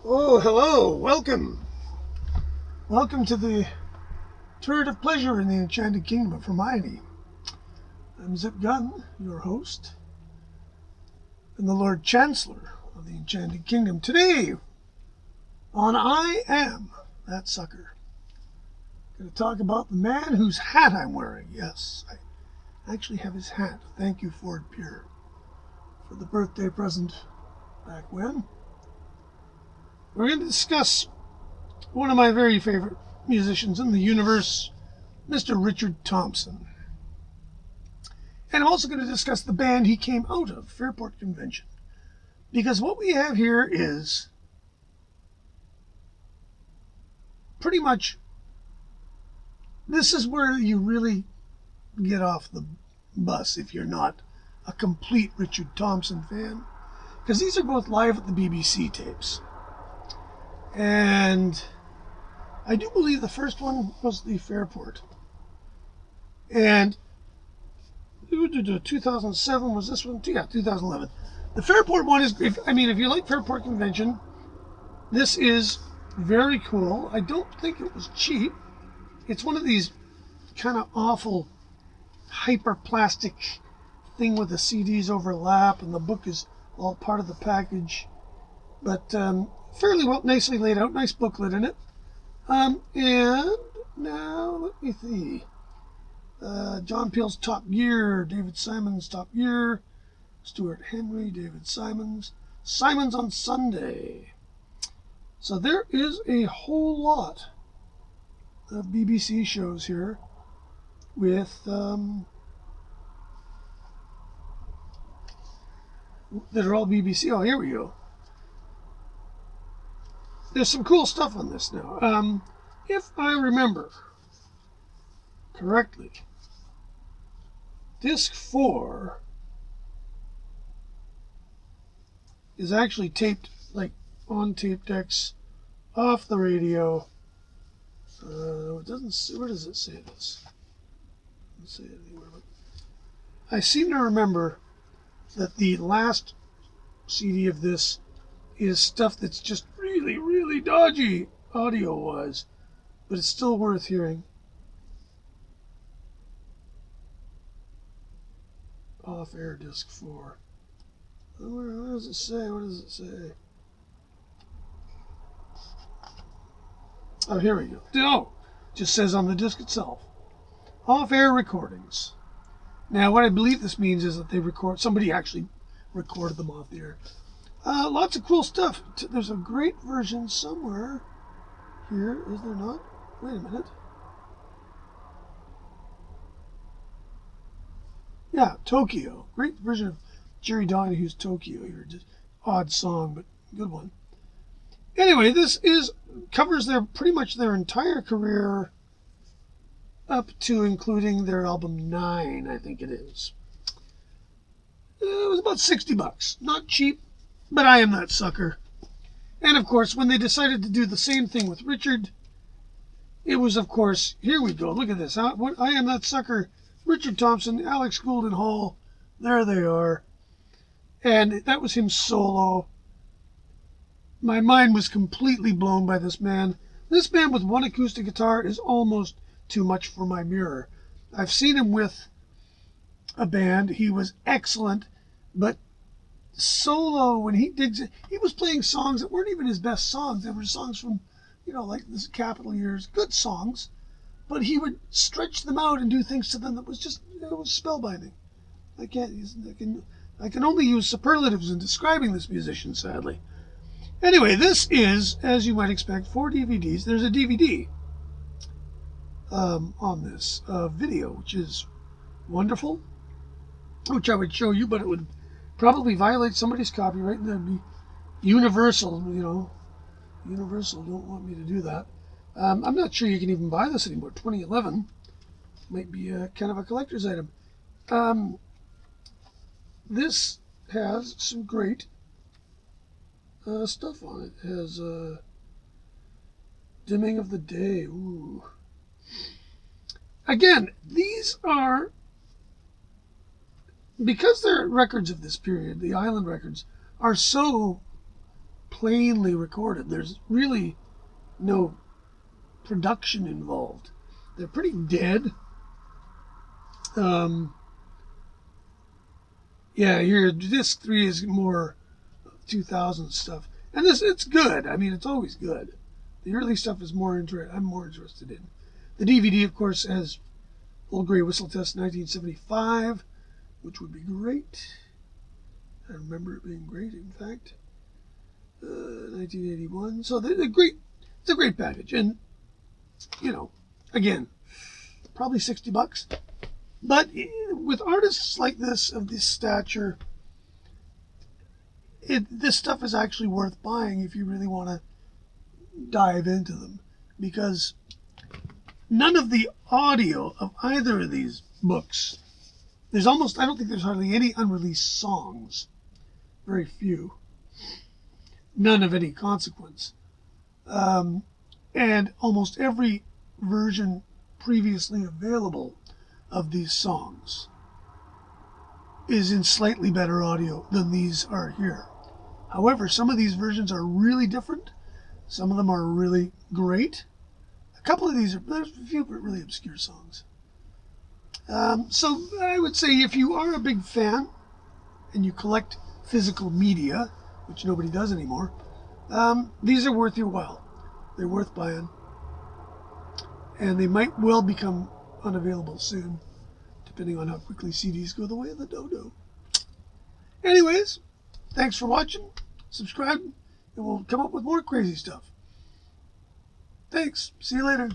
Oh, hello, welcome. Welcome to the turret of pleasure in the Enchanted Kingdom of Hermione. I'm Zip Gunn, your host, and the Lord Chancellor of the Enchanted Kingdom. Today, on I Am That Sucker, I'm going to talk about the man whose hat I'm wearing. Yes, I actually have his hat. Thank you, Ford Pure, for the birthday present back when. We're going to discuss one of my very favorite musicians in the universe, Mr. Richard Thompson. And I'm also going to discuss the band he came out of, Fairport Convention. Because what we have here is pretty much, this is where you really get off the bus if you're not a complete Richard Thompson fan. Because these are both live at the BBC tapes. And I do believe the first one was the Fairport. And 2007 was this one? Yeah, 2011. The Fairport one is, if you like Fairport Convention, this is very cool. I don't think it was cheap. It's one of these kind of awful hyper plastic thing where the CDs overlap and the book is all part of the package. But fairly well, nicely laid out, nice booklet in it. And now let me see. John Peel's Top Gear, David Simon's Top Gear, Stuart Henry, David Simon's on Sunday. So there is a whole lot of BBC shows here with that are all BBC. Oh, here we go. There's some cool stuff on this now. If I remember correctly, disc 4 is actually taped, like on tape decks, off the radio. It doesn't. Where does it say this? It doesn't say it anywhere. But I seem to remember that the last CD of this is stuff that's just really, really dodgy audio-wise, but it's still worth hearing. Off-air disc 4. What does it say? What does it say? Oh, here we go. Oh, just says on the disc itself. Off-air recordings. Now, what I believe this means is that somebody actually recorded them off the air. Lots of cool stuff. There's a great version somewhere here, is there not? Wait a minute. Yeah, Tokyo. Great version of Jerry Donahue's Tokyo here. Just odd song, but good one. Anyway, this covers pretty much their entire career up to including their album 9, I think it is. It was about $60. Not cheap, but I Am That Sucker. And of course, when they decided to do the same thing with Richard, it was, of course, here we go. Look at this. I Am That Sucker, Richard Thompson, Alex Goulden Hall. There they are. And that was him solo. My mind was completely blown by this man. This man with one acoustic guitar is almost too much for my mirror. I've seen him with a band. He was excellent, but solo, when he was playing songs that weren't even his best songs. They were songs from, like this Capitol years, good songs, but he would stretch them out and do things to them that was just, it was spellbinding. I can only use superlatives in describing this musician, sadly. Anyway, this is, as you might expect, 4 DVDs. There's a DVD on this video, which is wonderful, which I would show you, but it would probably violate somebody's copyright, and that'd be Universal, Universal don't want me to do that. I'm not sure you can even buy this anymore. 2011 might be kind of a collector's item. This has some great stuff on it. It has Dimming of the Day. Ooh. Again, these are, because they're records of this period, the Island records are so plainly recorded. There's really no production involved. They're pretty dead. Yeah, here, disc 3 is more 2000 stuff. And it's good. I mean, it's always good. The early stuff is I'm more interested in. The DVD, of course, has Old Grey Whistle Test 1975, which would be great. I remember it being great, in fact. 1981. So they're great. It's a great package. And, you know, again, probably $60. But with artists like this, of this stature, this stuff is actually worth buying if you really want to dive into them. Because none of the audio of either of these books, I don't think there's hardly any unreleased songs. Very few. None of any consequence. And almost every version previously available of these songs is in slightly better audio than these are here. However, some of these versions are really different. Some of them are really great. A couple of these there's a few really obscure songs. So I would say if you are a big fan and you collect physical media, which nobody does anymore, these are worth your while. They're worth buying. And they might well become unavailable soon, depending on how quickly CDs go the way of the dodo. Anyways, thanks for watching. Subscribe, and we'll come up with more crazy stuff. Thanks. See you later.